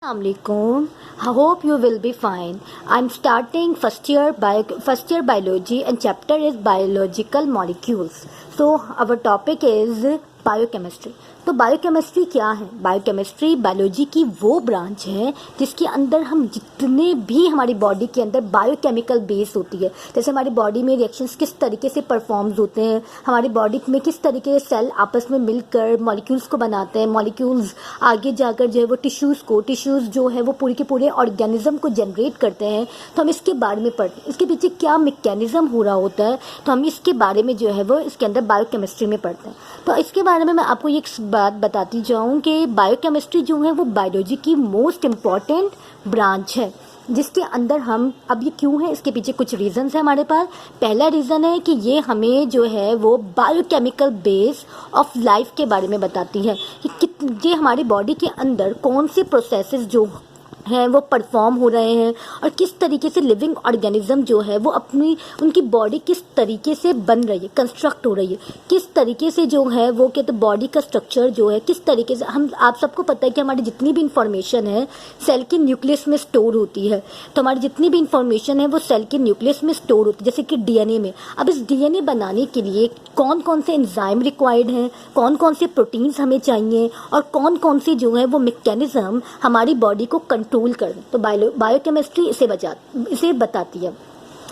Assalamualaikum. I hope you will be fine. I'm starting first year biology and chapter is biological molecules. So our topic is biochemistry. तो biochemistry क्या है? Biochemistry biology की वो branch है जिसके अंदर हम जितने भी हमारी बॉडी के अंदर बायोकेमिकल बेस होती है, जैसे हमारी बॉडी में रिएक्शंस किस तरीके से परफॉर्म्स होते हैं, हमारी बॉडी में किस तरीके से सेल आपस में मिलकर मॉलिक्यूल्स को बनाते हैं, मॉलिक्यूल्स आगे जाकर जो है वो टिश्यूज़ जो है वो पूरे के पूरे ऑर्गेनिज्म को जनरेट करते हैं. तो हम इसके बारे में पढ़ते हैं, इसके पीछे क्या मैकेनिज्म हो रहा होता है, तो हम इसके बारे में जो है वो इसके अंदर बायोकेमिस्ट्री में पढ़ते हैं. तो इसके बारे में मैं आपको एक बात बताती जाऊं कि बायोकेमिस्ट्री जो है वो बायोलॉजी की मोस्ट इम्पॉर्टेंट ब्रांच है, जिसके अंदर हम अब ये क्यों है, इसके पीछे कुछ रीजंस है हमारे पास. पहला रीज़न है कि ये हमें जो है वो बायोकेमिकल बेस ऑफ लाइफ के बारे में बताती है कि ये हमारी बॉडी के अंदर कौन से प्रोसेसेस जो हैं वो परफॉर्म हो रहे हैं और किस तरीके से लिविंग ऑर्गेनिज्म जो है वो अपनी उनकी बॉडी किस तरीके से बन रही है, कंस्ट्रक्ट हो रही है, किस तरीके से जो है वो कहते बॉडी का स्ट्रक्चर जो है किस तरीके से. हम आप सबको पता है कि हमारी जितनी भी इंफॉर्मेशन है सेल के न्यूक्लियस में स्टोर होती है. तो हमारी जितनी भी इंफॉर्मेशन है वो सेल के न्यूक्लियस में स्टोर होती है, जैसे कि डीएनए में. अब इस डीएनए बनाने के लिए कौन कौन से एंजाइम रिक्वायर्ड हैं, कौन कौन से प्रोटीन्स हमें चाहिए और कौन कौन से जो है वो मैकेनिज्म हमारी बॉडी को कंट्रोल कर दें. तो बायोकेमिस्ट्री इसे बताती है.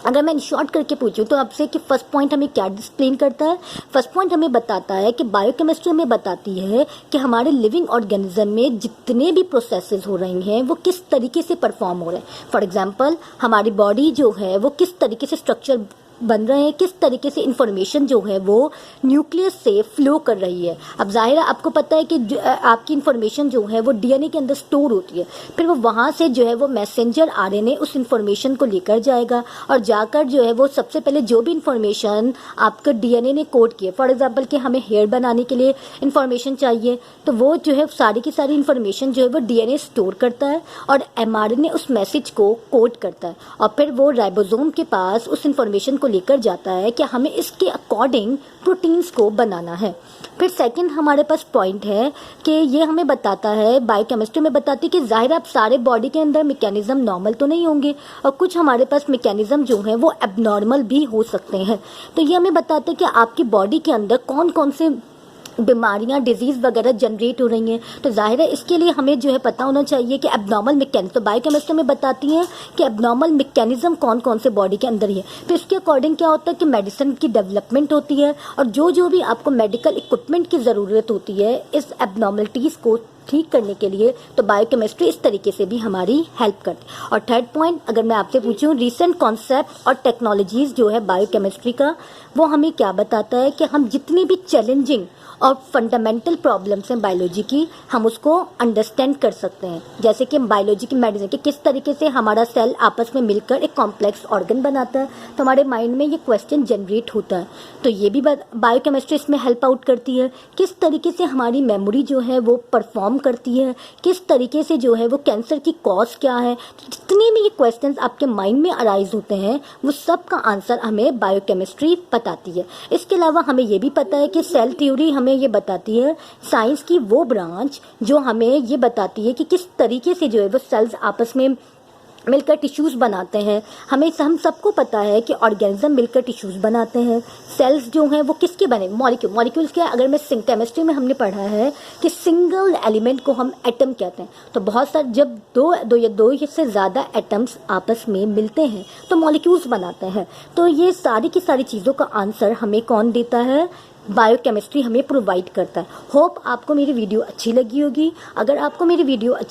अगर मैं इन शॉर्ट करके पूछूं तो आपसे कि फर्स्ट पॉइंट हमें क्या एक्सप्लेन करता है. फर्स्ट पॉइंट हमें बताता है कि बायोकेमिस्ट्री हमें बताती है कि हमारे लिविंग ऑर्गेनिज्म में जितने भी प्रोसेसेस हो रहे हैं वो किस तरीके से परफॉर्म हो रहे हैं. फॉर एग्जांपल हमारी बॉडी जो है वो किस तरीके से स्ट्रक्चर बन रहे हैं, किस तरीके से इंफॉर्मेशन जो है वो न्यूक्लियस से फ्लो कर रही है. अब जाहिर है आपको पता है कि आपकी इंफॉर्मेशन जो है वो डीएनए के अंदर स्टोर होती है, फिर वो वहाँ से जो है वो मैसेंजर आरएनए उस इंफॉर्मेशन को लेकर जाएगा और जाकर जो है वो सबसे पहले जो भी इंफॉर्मेशन आपका डीएनए ने कोड किया, फॉर एग्जांपल कि हमें हेयर बनाने के लिए इंफॉर्मेशन चाहिए, तो वो जो है सारी की सारी इंफॉर्मेशन जो है वो डीएनए स्टोर करता है और एमआरएनए उस मैसेज को कोड करता है और फिर वो राइबोसोम के पास उस इंफॉर्मेशन लेकर जाता है कि हमें इसके अकॉर्डिंग प्रोटीन्स को बनाना है. फिर सेकंड हमारे पास पॉइंट है कि ये हमें बताता है, बायोकेमिस्ट्री में बताती है कि जाहिर आप सारे बॉडी के अंदर मैकेनिज्म नॉर्मल तो नहीं होंगे और कुछ हमारे पास मैकेनिज्म जो है वो एबनॉर्मल भी हो सकते हैं. तो ये हमें बताता है कि आपकी बॉडी के अंदर कौन कौन से बीमारियां डिजीज़ वगैरह जनरेट हो रही हैं. तो जाहिर है इसके लिए हमें जो है पता होना चाहिए कि एबनॉर्मल मैकेनिज्म, तो बायोकेमिस्ट्री में बताती हैं कि एबनॉर्मल मैकेनिज्म कौन कौन से बॉडी के अंदर ही है. तो इसके अकॉर्डिंग क्या होता है कि मेडिसिन की डेवलपमेंट होती है और जो भी आपको मेडिकल इक्विपमेंट की ज़रूरत होती है इस एबनॉर्मलिटीज़ को ठीक करने के लिए, तो बायोकेमिस्ट्री इस तरीके से भी हमारी हेल्प करती है. और थर्ड पॉइंट अगर मैं आपसे पूछूं, रीसेंट कॉन्सेप्ट और टेक्नोलॉजीज़ जो है बायोकेमिस्ट्री का वो हमें क्या बताता है कि हम जितनी भी चैलेंजिंग और फंडामेंटल प्रॉब्लम्स हैं बायोलॉजी की, हम उसको अंडरस्टैंड कर सकते हैं. जैसे कि बायोलॉजी की मेडिसिन कि किस तरीके से हमारा सेल आपस में मिलकर एक कॉम्प्लेक्स ऑर्गन बनाता है, तो हमारे माइंड में ये क्वेश्चन जनरेट होता है. तो ये भी बायोकेमिस्ट्री इसमें हेल्प आउट करती है. किस तरीके से हमारी मेमोरी जो है वो परफॉर्म करती है, किस तरीके से जो है वो कैंसर की कॉज क्या है. जितने भी ये क्वेश्चंस आपके माइंड में अराइज होते हैं वो सब का आंसर हमें बायोकेमिस्ट्री बताती है. इसके अलावा हमें ये भी पता है कि सेल थ्योरी हमें ये बताती है, साइंस की वो ब्रांच जो हमें ये बताती है कि किस तरीके से जो है वो सेल्स आपस में मिलकर टिश्यूज़ बनाते हैं. हम सबको पता है कि ऑर्गेनिज्म मिलकर टिश्यूज़ बनाते हैं. सेल्स जो हैं वो किसके बने, मॉलिक्यूल्स क्या है. अगर मैं केमिस्ट्री में हमने पढ़ा है कि सिंगल एलिमेंट को हम एटम कहते हैं. तो बहुत सारे जब दो से ज़्यादा एटम्स आपस में मिलते हैं तो मॉलिक्यूल्स बनाते हैं. तो ये सारी की सारी चीज़ों का आंसर हमें कौन देता है, बायोकेमिस्ट्री हमें प्रोवाइड करता है. होप आपको मेरी वीडियो अच्छी लगी होगी. अगर आपको मेरी वीडियो अच्छी